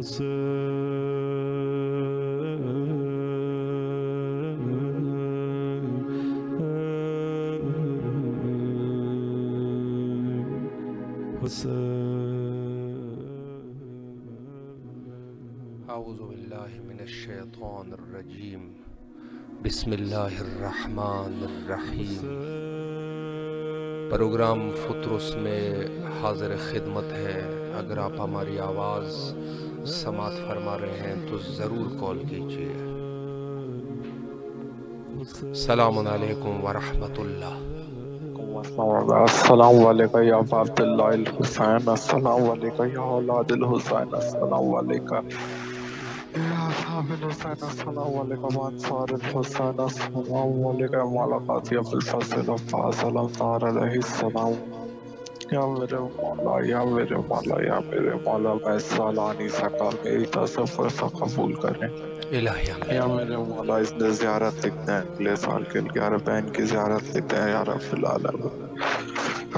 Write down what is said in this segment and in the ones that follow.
اعوذ باللہ من الشیطان الرجیم بسم اللہ الرحمن الرحیم۔ پروگرام فطرس میں حاضر خدمت ہے۔ اگر آپ ہماری آواز سماعت فرما رہے ہیں تو ضرور کال کیجیے۔ السلام علیکم ورحمۃ اللہ۔ السلام علیکم یا عبد اللہ الحسین، السلام علیکم یا اولاد الحسین، السلام علیکم یا اصحاب الحسین، السلام علیکم انصار الحسین، السلام علیکم مولا قاضی ابو الفضل عباس الانصار علیہ السلام۔ یا میرے مولا، یا میرے مولا، یا میرے مولا، میں سالانی سکا میری تصور سے قبول کریں۔ یا میرے مولا، اس نے زیارت لکھتے ہیں اگلے سال کے لیے، یا بہن کی زیارت لکھتے ہیں، یا رب العالمین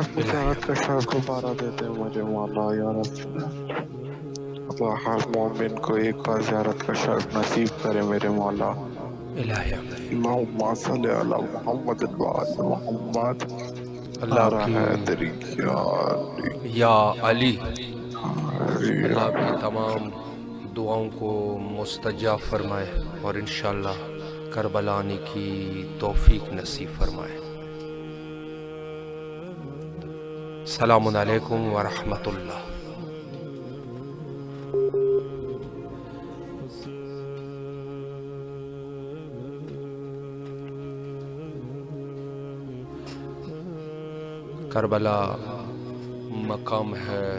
اپنی زیارت کا شرف دوبارہ دیتے ہیں مجھے مولا، یا رب اللہ ہر مومن کو ایک بار زیارت کا شرف نصیب کرے میرے مولا۔ اللہم صلی علی محمد وآل محمد اللہ یا علی، اللہ آپ کی تمام دعاؤں کو مستجاب فرمائے اور انشاءاللہ کربلا آنے کی توفیق نصیب فرمائے۔ السلام علیکم ورحمۃ اللہ۔ کربلا مقام ہے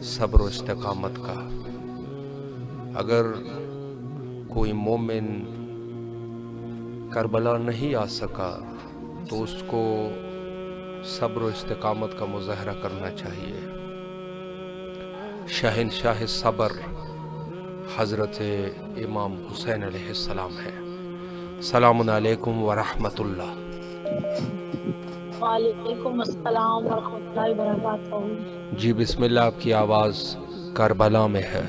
صبر و استقامت کا۔ اگر کوئی مومن کربلا نہیں آ سکا تو اس کو صبر و استقامت کا مظاہرہ کرنا چاہیے۔ شہنشاہ صبر حضرت امام حسین علیہ السلام ہے۔ السلام علیکم ورحمۃ اللہ۔ وعلیکم السلام ورحمۃ اللہ وبرکاتہ۔ جی بسم اللہ، آپ کی آواز کربلا میں ہے۔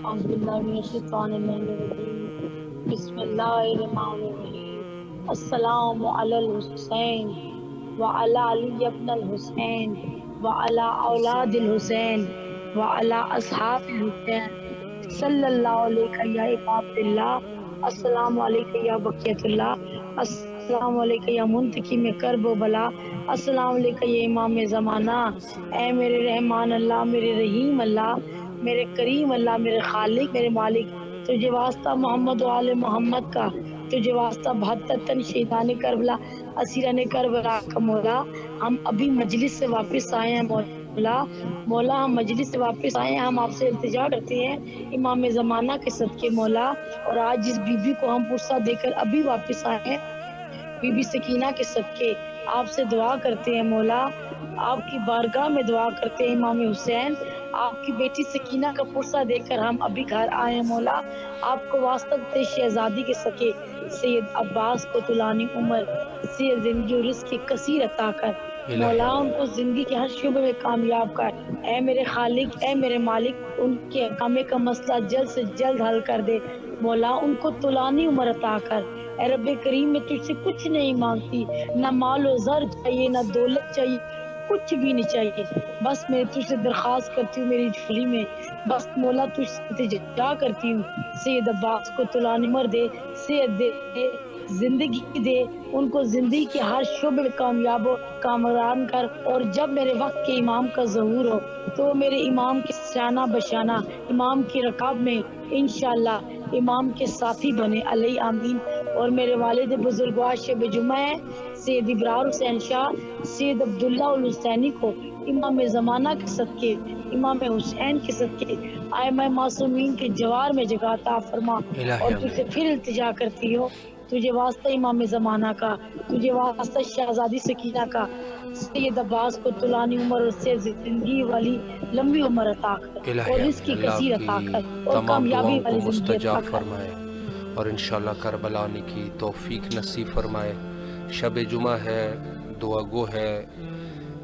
اعوذ باللہ من الشیطان الرجیم، بسم اللہ الرحمن الرحیم۔ السلام علی الحسین وعلی علی ابن الحسین وعلی اولاد الحسین وعلی اصحاب الحسین صلی اللہ علیہ یا امام اللہ، السلام علیکم یا بقیت اللہ، السلام علیکم یا منتقم کرب و بلا، السلام علیکم یا امام زمانہ۔ اے میرے رحمان اللہ، میرے رحیم اللہ، میرے کریم اللہ، میرے خالق، میرے مالک، تجھے واسطہ محمد و آل محمد کا، تجھے واسطہ 72 تن شہیدان کربلا، اسیران کربلا کا مولا۔ ہم ابھی مجلس سے واپس آئے ہیں مولا، ہم مجلس سے واپس آئے ہیں، ہم آپ سے التجا کرتے ہیں امام زمانہ کے صدقے مولا۔ اور آج جس بی بی کو ہم پرسہ دے کر ابھی واپس آئے ہیں، بی بی سکینہ کے صدقے آپ سے دعا کرتے ہیں مولا، آپ کی بارگاہ میں دعا کرتے ہیں امام حسین، آپ کی بیٹی سکینہ کا پرسہ دے کر ہم ابھی گھر آئے ہیں مولا۔ آپ کو واسطہ دیتے شہزادی کے سکے سید عباس کو طولانی عمر، سید زندگی و رزق کی کثیر عطا کر مولا، ان کو زندگی کے ہر شعبے میں کامیاب کر۔ اے میرے خالق، اے میرے مالک، ان کے اقامے کا مسئلہ جلد سے جلد حل کر دے مولا، ان کو طولانی عمر عطا کر۔ اے رب کریم، میں تجھ سے کچھ نہیں مانگتی، نہ مال و زر چاہیے، نہ دولت چاہیے، کچھ بھی نہیں چاہیے، بس میں تجھ سے درخواست کرتی ہوں میری جھولی میں، بس مولا تجھ سے التجا کرتی ہوں، سید عباس کو طولانی عمر دے، صحت دے، زندگی دے، ان کو زندگی کے ہر شعبے میں کامیاب و کامران کر، اور جب میرے وقت کے امام کا ظہور ہو تو میرے امام کے شانہ بشانہ امام کی رکاب میں انشاءاللہ امام کے ساتھی بنے، علیہ آمین۔ اور میرے والد بزرگوار شب جمعہ ہے سید ابرار حسین شاہ سید عبداللہ الحسینی کو امام زمانہ کے صدقے، امام حسین کے صدقے ائمہ معصومین کے جوار میں جگہ عطا فرما۔ اور تجھ سے پھر التجا کرتی ہو، تجھے واسطہ امام زمانہ کا، تجھے واسطہ شہزادی سکینہ کا، سید عباس کو طولانی عمر اور سے زندگی والی لمبی عمر عطا کر، اور رزق کی کثیر عطا کر، اور کامیابی والی زندگی عطا کر، اور انشاءاللہ کربلا آنے کی توفیق نصیب فرمائے۔ شب جمعہ ہے، دعا گو ہے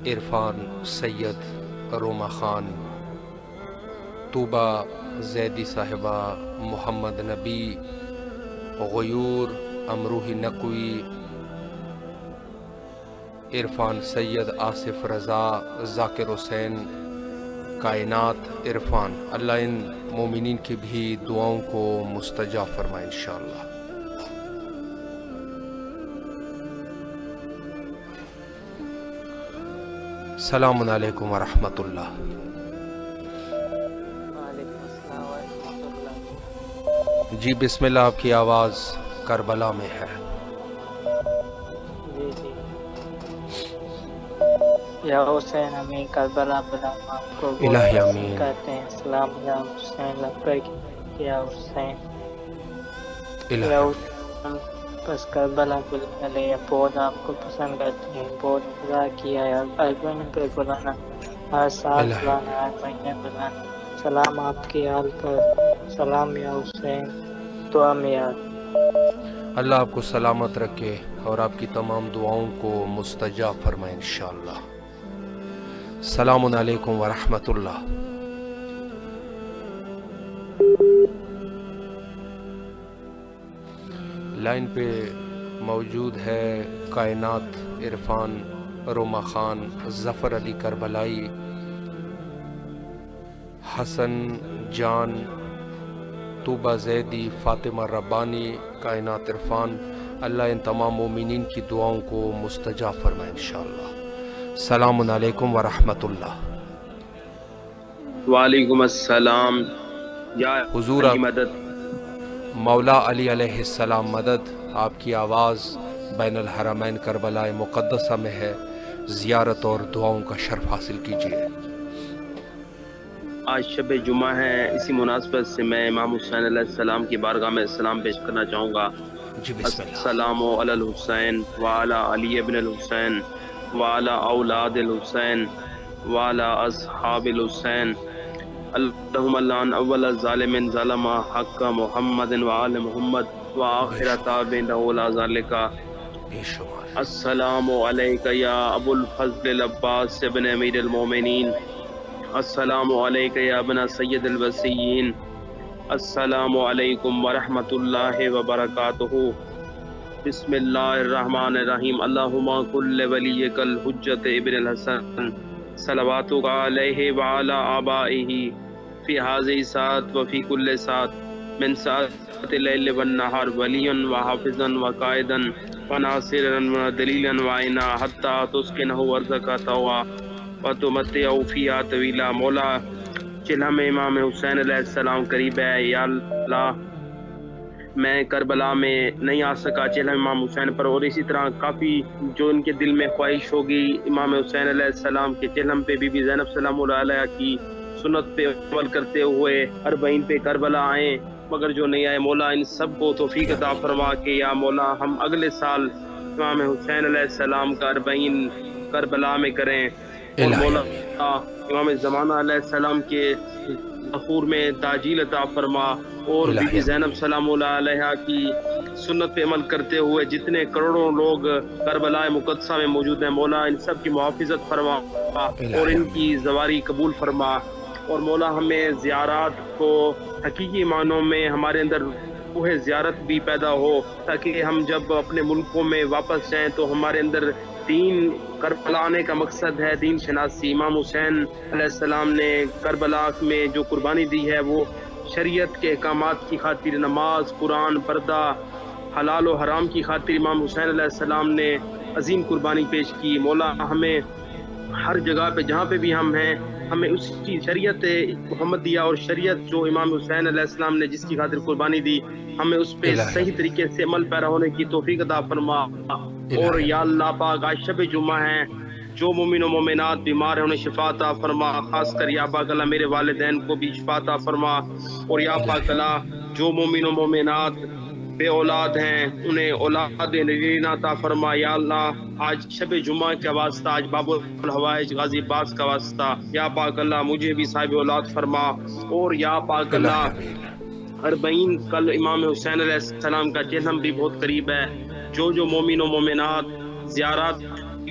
عرفان سید روما خان طوبہ زیدی صاحبہ، محمد نبی، غیور، امروہی نقوی، عرفان سید، آصف رضا، ذاکر حسین، کائنات عرفان، اللہ ان مومنین کی بھی دعاؤں کو مستجاب فرمائے انشاءاللہ۔ السلام علیکم ورحمۃ اللہ۔ وعلیکم السلام ورحمۃ اللہ۔ جی بسم اللہ، آپ کی آواز کربلا میں ہے۔ جی جی، یا حسین امین کربلا بلا آپ کو الہی آمین۔ کہتے ہیں سلام یا حسین لبیک یا حسین۔ الہی یا آمین۔ حسین بس کربلا بلے یا بہت آپ کو پسند کرتے ہیں، بہت مزہ کیا ہے، ہر مہینے پہ بلانا، ہر سال الہی بلانا، ہر مہینے بلانا۔ سلام آپ کی حال پر، سلام یا حسین، دعا میں یاد۔ اللہ آپ کو سلامت رکھے اور آپ کی تمام دعاؤں کو مستجاب فرمائے انشاءاللہ۔ السلام علیکم ورحمۃ اللہ۔ لائن پہ موجود ہے کائنات عرفان، روما خان، ظفر علی کربلائی، حسن جان، طوبہ زیدی، فاطمہ ربانی، کائنات عرفان، اللہ ان تمام مومنین کی دعاؤں کو مستجاب فرمائے انشاءاللہ۔ السلام علیکم ورحمۃ اللہ۔ وعلیکم السلام۔ یا حضور علی آپ مدد۔ مولا علی علیہ السلام مدد، آپ کی آواز بین الحرمین کربلا مقدسہ میں ہے، زیارت اور دعاؤں کا شرف حاصل کیجیے۔ آج شب جمعہ ہے، اسی مناسبت سے میں امام حسین علیہ السلام کی بارگاہ میں سلام پیش کرنا چاہوں گا۔ جی بسم اللہ۔ السلام علی الحسین وعلی علی ابن الحسین وعلی اولاد الحسین وعلی اصحاب الحسین، اللہم لعن اول ظالم ظلم حق محمد وآل محمد وآخر تاب لا ذالک۔ بے شمار۔ السلام علیک یا ابو الفضل العباس ابن امیر المومنین، السلام علیک یا ابن سید الوسیین، السلام علیکم ورحمۃ اللہ وبرکاتہ۔ بسم اللہ الرحمن الرحیم، اللہم کل ولیک الحجت ابن الحسن صلواتک علیہ وعلی آبائہ فی ہذہ ساعت وفی کل ساعت من ساعت اللیل والنہار ولیاً وحافظاً وقائداً وناصراً ودلیلاً وعینا حتی تسکنہ ارضک طوعا وتمتعہ فیہا طویلا۔ مولا چلہم امام حسین علیہ السلام قریب ہے، یا اللہ میں کربلا میں نہیں آ سکا چلہم امام حسین پر، اور اسی طرح کافی جو ان کے دل میں خواہش ہوگی امام حسین علیہ السلام کے چلہم پہ بی بی زینب سلام اللہ علیہ کی سنت پہ عمل کرتے ہوئے اربعین پہ کربلا آئیں، مگر جو نہیں آئے، مولا ان سب کو توفیق عطا فرما کہ یا مولا ہم اگلے سال امام حسین علیہ السلام کا اربعین کربلا میں کریں، اور الہی مولا آمین۔ امام زمانہ علیہ السلام کے ظہور میں تاجیل عطا فرما، اور بی بی زینب سلام اللہ علیہ کی سنت پہ عمل کرتے ہوئے جتنے کروڑوں لوگ کربلا مقدسہ میں موجود ہیں، مولا ان سب کی محافظت فرما اور ان کی زواری قبول فرما، اور مولا ہمیں زیارات کو حقیقی معنوں میں ہمارے اندر روح زیارت بھی پیدا ہو، تاکہ ہم جب اپنے ملکوں میں واپس جائیں تو ہمارے اندر دین کربلا آنے کا مقصد ہے دین شناسی۔ امام حسین علیہ السلام نے کربلا میں جو قربانی دی ہے وہ شریعت کے احکامات کی خاطر، نماز، قرآن، پردہ، حلال و حرام کی خاطر امام حسین علیہ السلام نے عظیم قربانی پیش کی۔ مولا ہمیں ہر جگہ پہ جہاں پہ بھی ہم ہیں، ہمیں اس کی شریعت محمدیہ اور شریعت جو امام حسین علیہ السلام نے جس کی خاطر قربانی دی، ہمیں اس پہ صحیح طریقے سے عمل پیرا ہونے کی توفیق عطا فرما۔ اور یا اللہ پاک آج شب جمعہ ہیں، جو مومن و مومنات بیمار ہیں انہیں شفا عطا فرما، خاص کر یا پاک اللہ میرے والدین کو بھی شفا عطا فرما، اور یا پاک اللہ جو مومن و مومنات بے اولاد ہیں انہیں اولاد نرینہ عطا فرما۔ یا اللہ آج شب جمعہ کا واسطہ، آج باب الحوائج غازی عباس کا واسطہ، یا پاک اللہ مجھے بھی صاحب اولاد فرما، اور یا پاک اللہ اربعین کل امام حسین علیہ السلام کا جنم بھی بہت قریب ہے، جو مومن و مومنات زیارات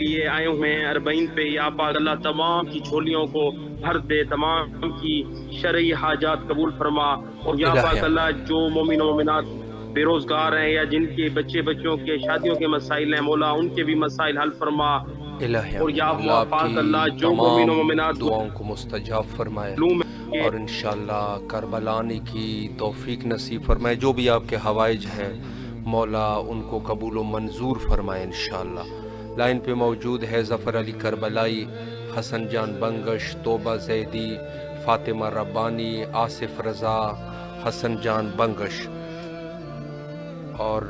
لیے آئے ہوئے ہیں اربعین پہ. یا پاک اللہ تمام کی جھولیوں کو بھر دے، تمام کی شرعی حاجات قبول فرما. اور یا پاک اللہ جو مومن و مومنات بے روزگار ہیں یا جن کے بچوں کے شادیوں کے مسائل ہیں مولا ان کے بھی مسائل حل فرما. اور یا پاک اللہ جو مومن و مومنات دعاؤں کو مستجاب فرمائے اور انشاءاللہ کربلا آنے کی توفیق نصیب فرمائے. جو بھی آپ کے حوائج ہیں مولا ان کو قبول و منظور فرمائے انشاءاللہ. لائن پہ موجود ہے ظفر علی کربلائی، حسن جان بنگش، توبہ زیدی، فاطمہ ربانی، آصف رضا، حسن جان بنگش اور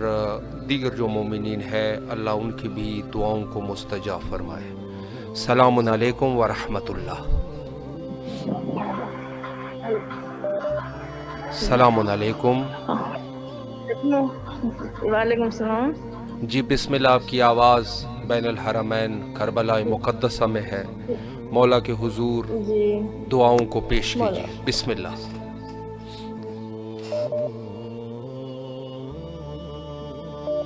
دیگر جو مومنین ہے اللہ ان کی بھی دعاؤں کو مستجاب فرمائے. سلام علیکم ورحمۃ اللہ. السلام علیکم. وعلیکم السلام. جی بسم اللہ. آپ کی آواز بین الحرمین کربلا مقدسہ میں ہے. مولا کے حضور دعاؤں کو پیش کیجیے. بسم اللہ.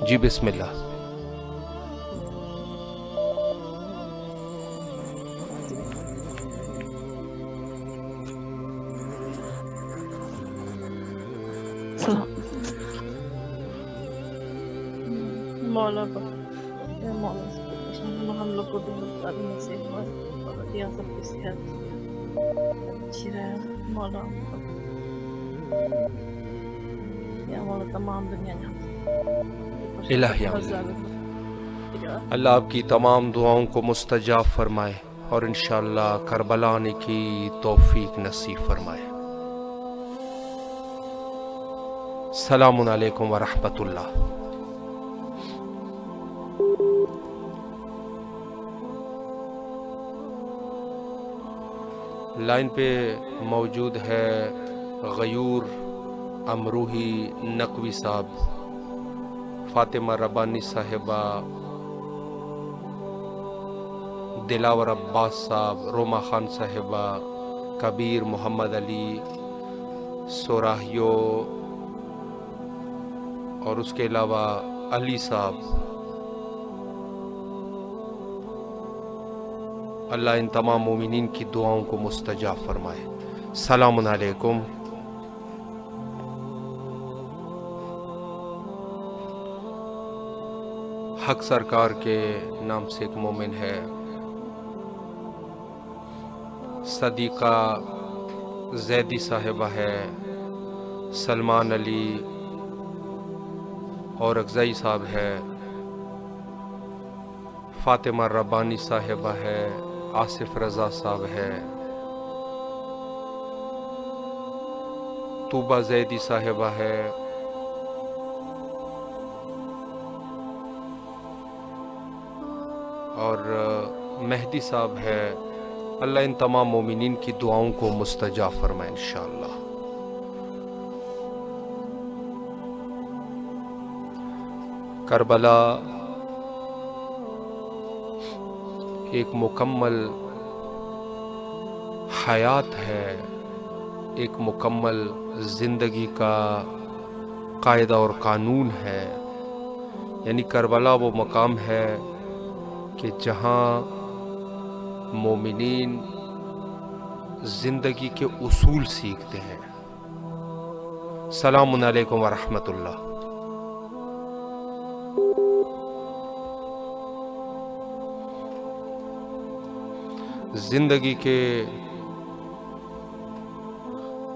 جی بسم اللہ. مولا کو ہم لوگ کو سب کی صحت اچھی رہے. مولا یا مولا تمام دنیا الہی اللہ آپ کی تمام دعاؤں کو مستجاب فرمائے اور انشاءاللہ کربلا آنے کی توفیق نصیب فرمائے. السلام علیکم ورحمۃ اللہ. لائن پہ موجود ہے غیور امروہی نقوی صاحب، فاطمہ ربانی صاحبہ، دلاور عباس صاحب، روما خان صاحبہ، کبیر محمد علی سوراہیو اور اس کے علاوہ علی صاحب. اللہ ان تمام مومنین کی دعاؤں کو مستجاب فرمائے. السلام علیکم. حق سرکار کے نام سے ایک مومن ہے، صدیقہ زیدی صاحبہ ہے، سلمان علی اور اکزئی صاحب ہے، فاطمہ ربانی صاحبہ ہے، آصف رضا صاحب ہے، توبہ زیدی صاحبہ ہے، اور مہدی صاحب ہے. اللہ ان تمام مومنین کی دعاؤں کو مستجاب فرمائے انشاءاللہ. کربلا ایک مکمل حیات ہے، ایک مکمل زندگی کا قاعدہ اور قانون ہے. یعنی کربلا وہ مقام ہے کہ جہاں مومنین زندگی کے اصول سیکھتے ہیں. السلام علیکم ورحمۃ اللہ. زندگی کے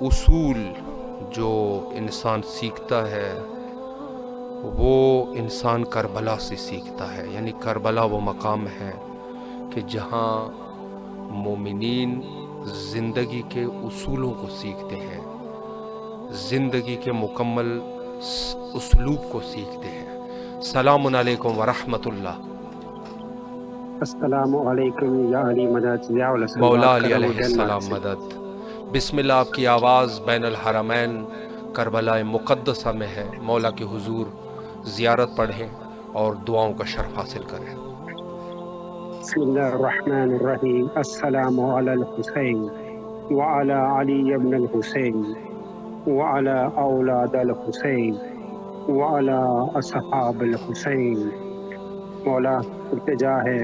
اصول جو انسان سیکھتا ہے وہ انسان کربلا سے سیکھتا ہے. یعنی کربلا وہ مقام ہے کہ جہاں مومنین زندگی کے اصولوں کو سیکھتے ہیں، زندگی کے مکمل اسلوب کو سیکھتے ہیں. السلام علیکم ورحمۃ اللہ. السلام علیکم یا علی مدد یا مولا علی علیہ السلام مدد. بسم اللہ. آپ کی آواز بین الحرمین کربلا مقدسہ میں ہے. مولا کے حضور زیارت پڑھیں اور دعاؤں کا شرف حاصل کریں. بسم اللہ الرحمن الرحیم. السلام علی الحسین وعلی علی ابن الحسین وعلی اولاد الحسین وعلی اصحاب الحسین. مولا التجا ہے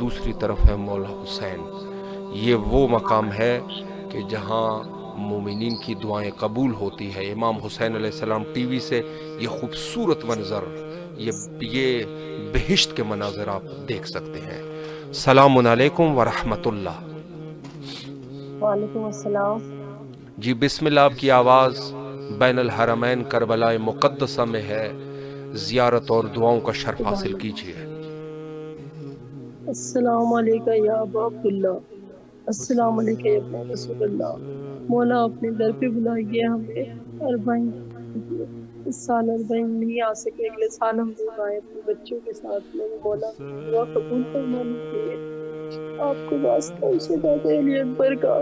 دوسری طرف ہے مولا حسین۔ یہ وہ مقام ہے کہ جہاں مومنین کی دعائیں قبول ہوتی ہے۔ امام حسین علیہ السلام ٹی وی سے یہ خوبصورت منظر، یہ بہشت کے مناظر آپ دیکھ سکتے ہیں۔ السلام علیکم ورحمۃ اللہ۔ وعلیکم السلام۔ جی بسم اللہ، آپ کی آواز بین الحرمین کربلا مقدسہ میں ہے، زیارت اور دعاؤں کا شرف حاصل کیجیے۔ السلام علیکم یا ابا عبداللہ، السلام علیکم یا ابن رسول اللہ۔ مولا اپنے در پہ بلائیے ہمیں، اربعین اس سال اربعین نہیں آ سکے، اگلے سال ہم لوگ آئے اپنے بچوں کے ساتھ میں۔ مولا دعا قبول فرما لیجیے، آپ کو واسطہ شہزادہ علی اکبر کا،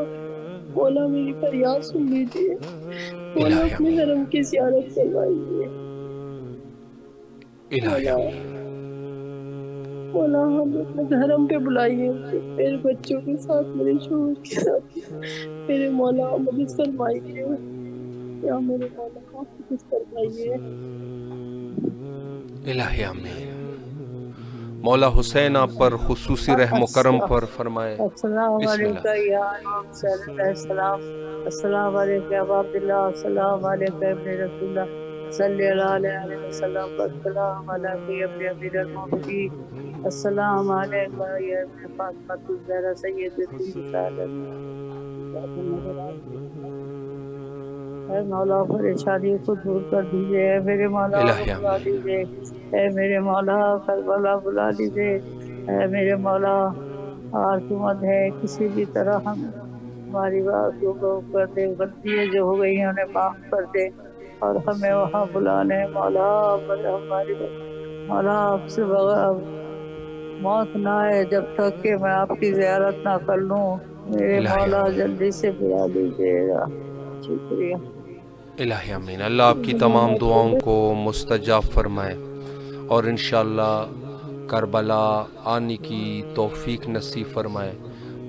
مولا میری فریاد سن لیجیے، مولا اپنے حرم کی زیارت کروائیے، مولا ہم اپنے حرم پہ بلائیے، میرے بچوں کے ساتھ، میرے شوہر کے ساتھ، میرے مولا مدد فرمائیے، یا میرے مولا مدد فرمائیے۔ الہی آمین۔ مولا حسین آپ پر خصوصی رحم و کرم پر فرمائے۔ السلام علیکم یا امام حسین علیہ السلام، السلام علیکم یا ابا عبداللہ، السلام علیکم ابن رسول اللہ صلی اللہ علیہ وسلم، السلام علیکم یا ابن امیر المومنین، السلام علیکم یا ابن فاطمہ الزہرا سید النساء۔ اے مولا پریشانی کو دور کر دیجئے، اے میرے مولا بلا دیجئے، اے میرے مولا کربلا بلا دیجئے، اے میرے مولا آرزومند ہے کسی بھی طرح ہماری بات کو کر دے، غلطیاں جو ہو گئی ہیں انہیں معاف کر دے اور ہمیں وہاں بلا لیں۔ مولا ہماری مولا آپ سے بغیر موت نہ آئے جب تک کہ میں آپ کی زیارت نہ کر لوں، میرے مولا جلدی سے بلا لیجیے گا۔ شکریہ۔ الہی آمین۔ اللہ آپ کی تمام دعاؤں کو مستجاب فرمائے اور انشاءاللہ کربلا آنے کی توفیق نصیب فرمائے۔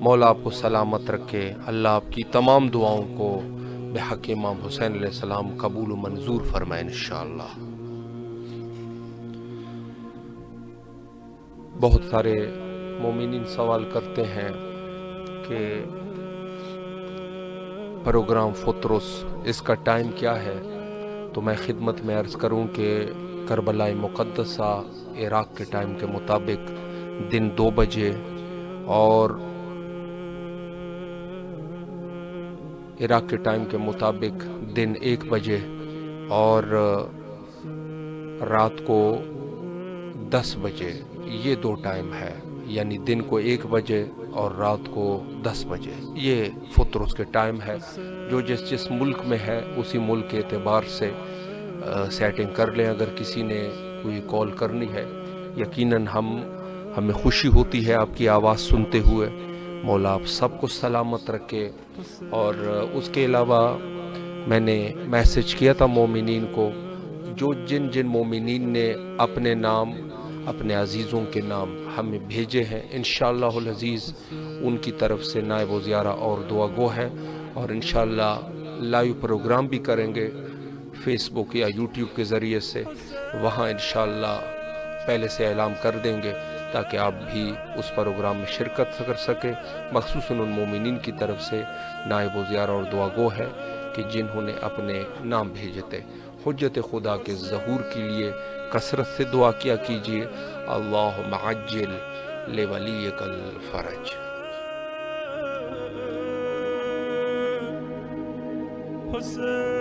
مولا آپ کو سلامت رکھے، اللہ آپ کی تمام دعاؤں کو بحق امام حسین علیہ السلام قبول و منظور فرمائے انشاءاللہ۔ بہت سارے مومنین سوال کرتے ہیں کہ پروگرام فطرس اس کا ٹائم کیا ہے، تو میں خدمت میں عرض کروں کہ کربلا مقدسہ عراق کے ٹائم کے مطابق دن 2 بجے اور عراق کے ٹائم کے مطابق دن 1 بجے اور رات کو 10 بجے، یہ 2 ٹائم ہے، یعنی دن کو 1 بجے اور رات کو 10 بجے، یہ فطرس کے ٹائم ہے۔ جو جس ملک میں ہے اسی ملک کے اعتبار سے سیٹنگ کر لیں۔ اگر کسی نے کوئی کال کرنی ہے، یقیناً ہمیں خوشی ہوتی ہے آپ کی آواز سنتے ہوئے۔ مولا آپ سب کو سلامت رکھے۔ اور اس کے علاوہ میں نے میسج کیا تھا مومنین کو، جو جن مومنین نے اپنے نام اپنے عزیزوں کے نام ہمیں بھیجے ہیں، انشاءاللہ العزیز ان کی طرف سے نائب و زیارہ اور دعا گو ہے، اور انشاءاللہ لائیو پروگرام بھی کریں گے فیس بک یا یوٹیوب کے ذریعے سے، وہاں انشاءاللہ پہلے سے اعلان کر دیں گے تاکہ آپ بھی اس پروگرام میں شرکت کر سکیں۔ مخصوصاً ان مومنین کی طرف سے نائب و زیارہ اور دعا گو ہے کہ جنہوں نے اپنے نام بھیجے تھے۔ حجت خدا کے ظہور کے لیے کثرت سے دعا کیا کیجیے، اللہم عجل لولیک الفرج۔ حسین